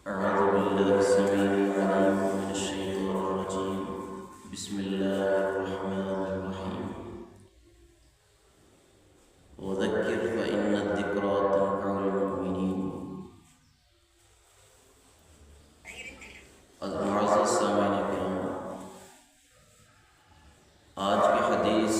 أعوذ بالله السميع العليم من الشيطان الرجيم. بسم الله الرحمن الرحيم. وذكر فإن الذكرى تنفع المؤمنين. معزز سامعین کرام، آج کی حدیث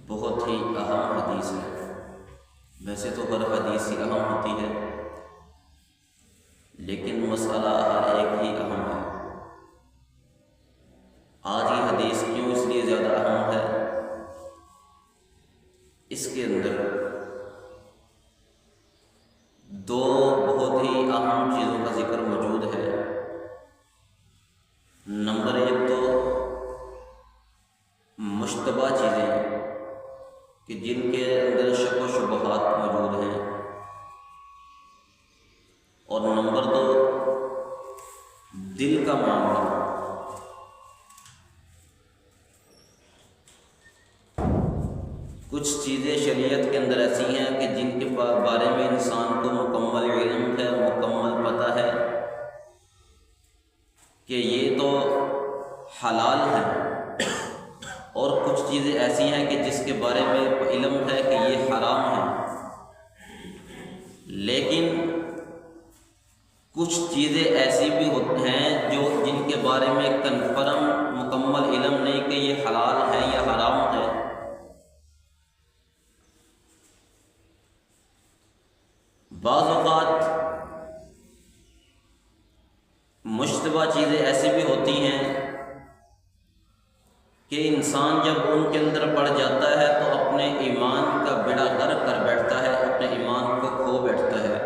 بہت ہی اہم حدیث ہے۔ ویسے تو ہر حدیث ہی اہم ہوتی ہے، لیکن مسئلہ ہر ایک ہی اہم ہے۔ آج کی حدیث کیوں اس لیے زیادہ اہم ہے؟ اس کے اندر دو بہت ہی اہم چیزوں کا ذکر موجود ہے۔ نمبر ایک تو مشتبہ چیزیں کہ جن کے اندر شک و شبہات موجود ہیں، اور نمبر دو دل کا معاملہ۔ کچھ چیزیں شریعت کے اندر ایسی ہیں کہ جن کے بارے میں انسان کو مکمل علم ہے، مکمل پتہ ہے کہ یہ تو حلال ہے، اور کچھ چیزیں ایسی ہیں کہ جس کے بارے میں علم ہے کہ یہ حرام ہے، لیکن کچھ چیزیں ایسی بھی ہیں جن کے بارے میں کنفرم مکمل علم نہیں کہ یہ حلال ہے یا حرام ہے۔ بعض اوقات مشتبہ چیزیں ایسی بھی ہوتی ہیں کہ انسان جب ان کے اندر پڑ جاتا ہے تو اپنے ایمان کا بیڑا غرق کر بیٹھتا ہے، اپنے ایمان کو کھو بیٹھتا ہے۔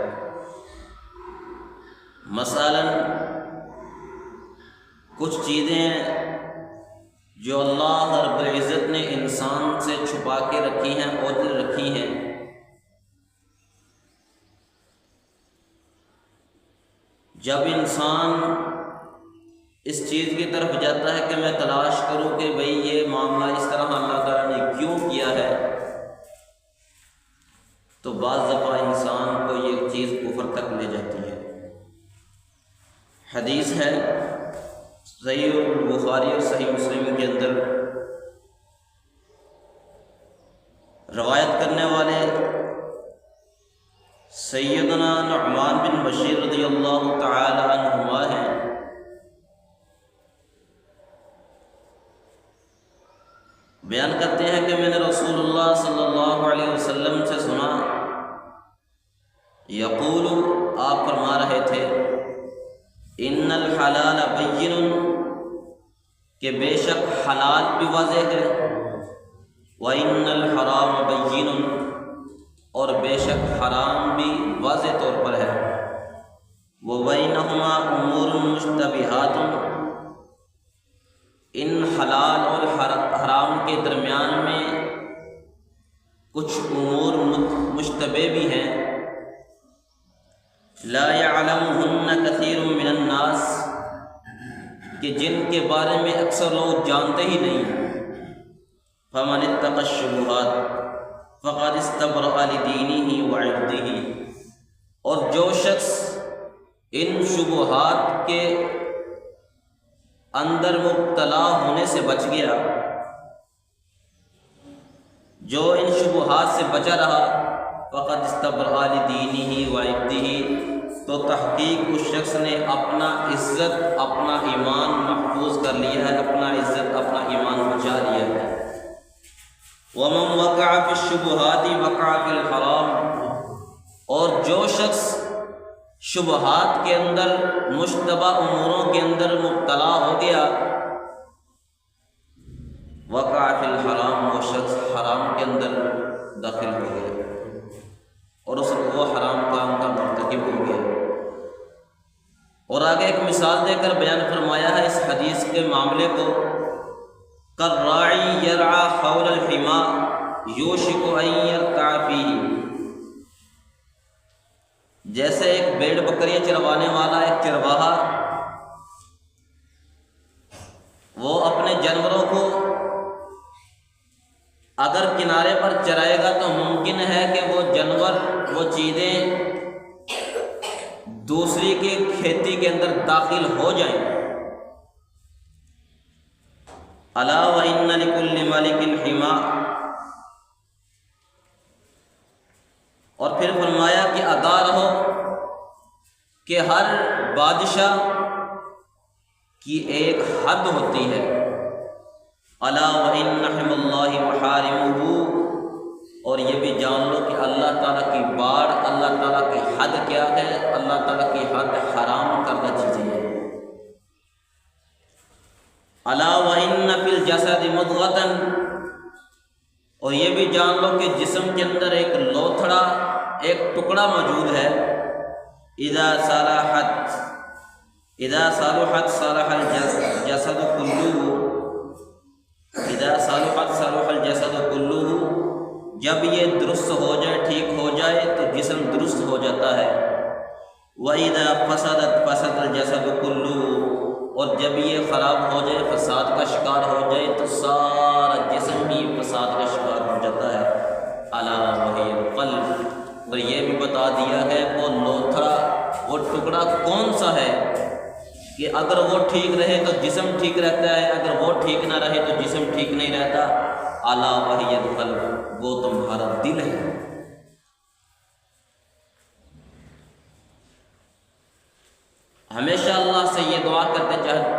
مثلاً کچھ چیزیں جو اللہ رب العزت نے انسان سے چھپا کے رکھی ہیں، اوجھل رکھی ہیں، جب انسان اس چیز کی طرف جاتا ہے کہ میں تلاش کروں کہ بھئی یہ معاملہ اس طرح اللہ تعالیٰ نے کیوں کیا ہے، تو بعض دفعہ انسان کو یہ چیز کفر تک لے جاتی ہے۔ حدیث ہے صحیح البخاری اور صحیح مسلم کے اندر، روایت کرنے والے سیدنا نعمان بن بشیر رضی اللہ تعالی عنہما ہیں۔ بیان کرتے ہیں کہ میں نے رسول اللہ صلی اللہ علیہ وسلم سے سنا، یقول، آپ فرما رہے تھے، ان الحلال بین، کہ بے شک حلال بھی واضح ہے، وان الحرام بین، اور بے شک حرام بھی واضح طور پر ہے، وبینہما امور مشتبہات، ان حلال اور حرام کے درمیان میں کچھ امور مشتبہ بھی ہیں، لا یعلمہن کثیر من الناس، کہ جن کے بارے میں اکثر لوگ جانتے ہی نہیں۔ فمن اتقى الشبہات فقد استبرأ لدینہ وعرضہ، اور جو شخص ان شبہات کے اندر مبتلا ہونے سے بچ گیا، جو ان شبہات سے بچا رہا، فقد استبرأ لدینہ وعرضہ، تو تحقیق اس شخص نے اپنا عزت، اپنا ایمان محفوظ کر لیا ہے، اپنا عزت، اپنا ایمان بچا لیا ہے۔ ومن وقع فی الشبہات وقع فی الحرام، اور جو شخص شبہات کے اندر، مشتبہ اموروں کے اندر مبتلا ہو گیا، وقع فی الحرام، وہ شخص حرام کے اندر داخل ہو گیا، اور وہ حرام کام کا مرتکب ہو گیا۔ اور آگے ایک مثال دے کر بیان فرمایا ہے اس حدیث کے معاملے کو، کالراعی یرعی حول الحمى یوشک ان یرتع فیہ، جیسے ایک بھیڑ بکریاں چروانے والا ایک چرواہا، وہ اپنے جانوروں کو اگر کنارے پر چرائے گا تو ممکن ہے کہ وہ جانور، وہ چیزیں دوسری کی کھیتی کے اندر داخل ہو جائیں۔ الا وان لکل ملک حما، اور پھر فرمایا کہ آگاہ رہو کہ ہر بادشاہ کی ایک حد ہوتی ہے۔ الا وان حم اللہ محارمہ، اور یہ بھی جان لو کہ اللہ تعالیٰ کی باڑ، اللہ تعالیٰ کی حد کیا ہے؟ اللہ تعالیٰ کی حد حرام کردہ چیزیں ہیں۔ الا وان فی الجسد مضغۃ، اور یہ بھی جان لو کہ جسم کے اندر ایک لوتھڑا، ایک ٹکڑا موجود ہے۔ اذا صلحت صلح الجسد کلہ، اذا صلحت صلح الجسد کلہ، جب یہ درست ہو جائے، ٹھیک ہو جائے تو جسم درست ہو جاتا ہے۔ وَإِذَا فَسَدَتْ فَسَدَ الْجَسَدُ كُلُّهُ، اور جب یہ خراب ہو جائے، فساد کا شکار ہو جائے تو سارا جسم بھی فساد کا شکار ہو جاتا ہے۔ الا وہی القلب، اور یہ بھی بتا دیا ہے وہ لوتھڑا، وہ ٹکڑا کون سا ہے کہ اگر وہ ٹھیک رہے تو جسم ٹھیک رہتا ہے، اگر وہ ٹھیک نہ رہے تو جسم ٹھیک نہیں رہتا۔ الا وہی القلب، وہ تمہارا دل ہے۔ ہمیشہ اللہ سے یہ دعا کرتے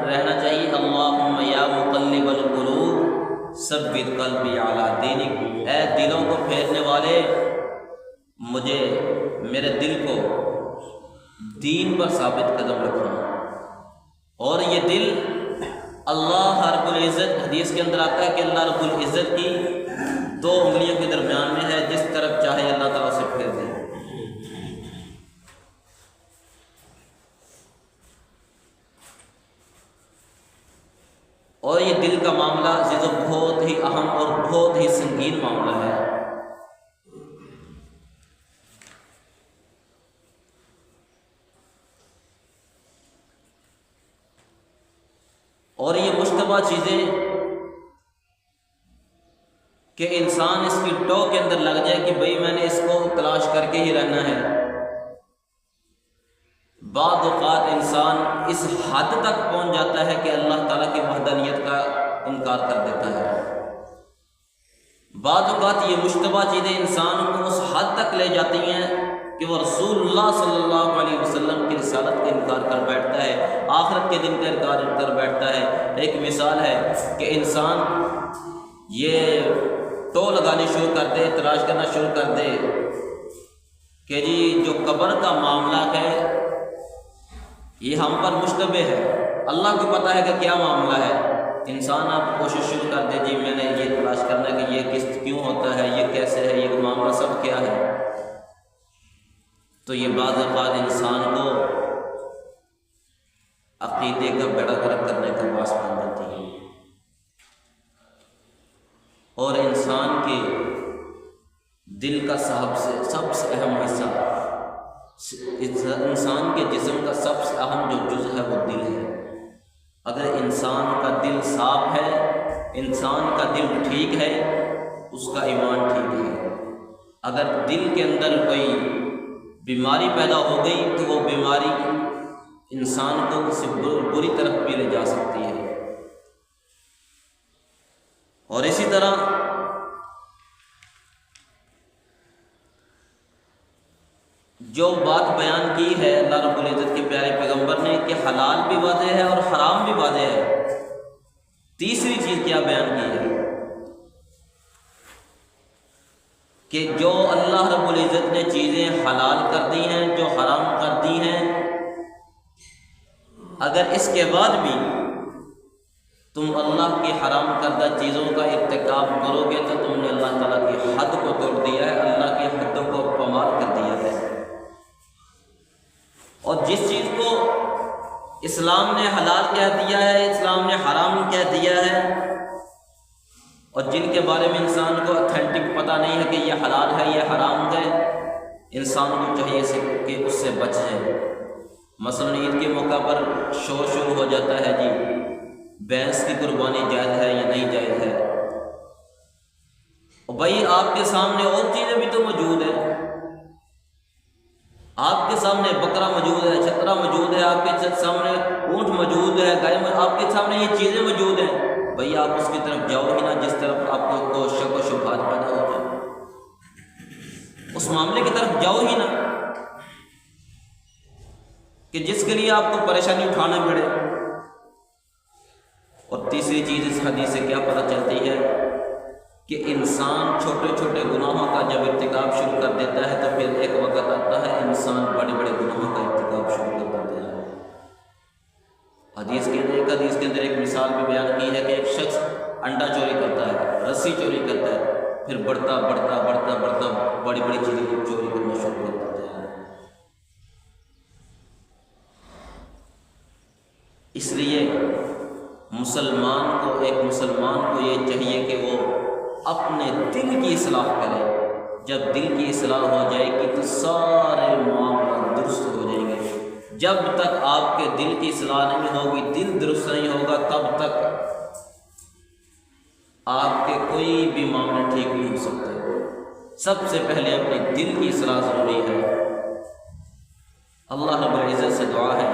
رہنا چاہیے، اللہم یا مقلب القلوب ثبت قلبی علی دینک، اے دلوں کو پھیرنے والے، مجھے، میرے دل کو دین پر ثابت قدم رکھنا۔ اور یہ دل اللہ رب العزت، حدیث کے اندر آتا ہے کہ اللہ رب العزت کی 2 انگلیوں کے درمیان میں ہے، جس طرف چاہے اللہ تعالیٰ سے پھیر دے۔ اور یہ دل کا معاملہ عزیزو بہت ہی اہم اور بہت ہی سنگین معاملہ ہے۔ اور یہ مشتبہ چیزیں کہ انسان اس کی ٹو کے اندر لگ جائے کہ بھئی میں نے اس کو تلاش کر کے ہی رہنا ہے۔ بعض اوقات انسان اس حد تک پہنچ جاتا ہے کہ اللہ تعالیٰ کی وحدانیت کا انکار کر دیتا ہے۔ بعض اوقات یہ مشتبہ چیزیں انسان کو اس حد تک لے جاتی ہیں کہ وہ رسول اللہ صلی اللہ علیہ وسلم کی رسالت کا انکار کر بیٹھتا ہے، آخرت کے دن کا انکار کر بیٹھتا ہے۔ ایک مثال ہے کہ انسان یہ ٹو لگانی شروع کر دے، تلاش کرنا شروع کر دے کہ جی جو قبر کا معاملہ ہے یہ ہم پر مشتبہ ہے، اللہ کو پتہ ہے کہ کیا معاملہ ہے۔ انسان آپ کوشش شروع کر دے، جی میں نے یہ تلاش کرنا ہے کہ یہ قسط کیوں ہوتا ہے، یہ کیسے ہے، یہ معاملہ سب کیا ہے، تو یہ بعض اوقات انسان کو عقیدے کا بیڑا غرق کرنے کا باعث بن جاتی ہے۔ اور انسان کے دل کا سب سے اہم حصہ، انسان کے جسم کا سب سے اہم جو جزء ہے وہ دل ہے۔ اگر انسان کا دل صاف ہے، انسان کا دل ٹھیک ہے، اس کا ایمان ٹھیک ہے۔ اگر دل کے اندر کوئی بیماری پیدا ہو گئی تو وہ بیماری انسان کو کسی بری طرف بھی لے جا سکتی ہے۔ اور اسی طرح جو بات بیان کی ہے اللہ رب العزت کے پیارے پیغمبر نے کہ حلال بھی واضح ہے اور حرام بھی واضح ہے، تیسری چیز کیا بیان کی ہے کہ جو اللہ رب العزت نے چیزیں حلال کر دی ہیں، جو حرام کر دی ہیں، اگر اس کے بعد بھی تم اللہ کی حرام کردہ چیزوں کا ارتکاب کرو گے تو تم نے اللہ تعالیٰ کی حد کو توڑ دیا ہے، اللہ کی حدوں کو پامال کر دیا ہے۔ اور جس چیز کو اسلام نے حلال کہہ دیا ہے، اسلام نے حرام کہہ دیا ہے، اور جن کے بارے میں انسان کو اتھینٹک پتہ نہیں ہے کہ یہ حلال ہے یہ حرام ہے، انسان کو چاہیے کہ اس سے بچ جائے۔ مثلاً عید کے موقع پر شور شروع ہو جاتا ہے، جی بھینس کی قربانی جائز ہے یا نہیں جائز ہے، بھائی آپ کے سامنے اور چیزیں بھی تو موجود ہیں، آپ کے سامنے بکرا موجود ہے، چھترا موجود ہے، آپ کے سامنے اونٹ موجود ہے، گائے آپ کے سامنے یہ چیزیں موجود ہیں، بھائی آپ اس کی طرف جاؤ ہی نہ جس طرف آپ کو شک و شبہات پیدا ہو جائے، اس معاملے کی طرف جاؤ ہی نہ کہ جس کے لیے آپ کو پریشانی اٹھانا پڑے۔ اور تیسری چیز اس حدیث سے کیا پتہ چلتی ہے کہ انسان چھوٹے چھوٹے گناہوں کا جب ارتکاب شروع کر دیتا ہے تو پھر ایک وقت آتا ہے انسان بڑے بڑے گناہوں کا ارتکاب شروع کر دیتا ہے۔ ایک حدیث کے اندر ایک مثال بھی بیان کی ہے کہ ایک شخص انڈا چوری کرتا ہے، رسی چوری کرتا ہے، پھر بڑھتا بڑھتا بڑھتا بڑھتا بڑی بڑی چیزیں چوری کرنا شروع کر دیتا ہے۔ اس لیے مسلمان کو یہ چاہیے کہ وہ اپنے دل کی اصلاح کرے۔ جب دل کی اصلاح ہو جائے گی تو سارے معاملات درست ہو جائیں گے۔ جب تک آپ کے دل کی اصلاح نہیں ہوگی، دل درست نہیں ہوگا، تب تک آپ کے کوئی بھی معاملے ٹھیک نہیں ہو سکتے۔ سب سے پہلے اپنے دل کی اصلاح ضروری ہے۔ اللہ رب العزت سے دعا ہے،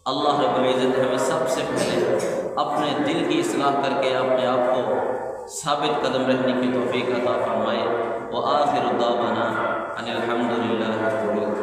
اللہ رب العزت ہمیں سب سے پہلے اپنے دل کی اصلاح کر کے اپنے آپ کو ثابت قدم رہنے کی توفیق عطا فرمائے۔ وآخر دعوانا ان الحمد للہ رب العالمین۔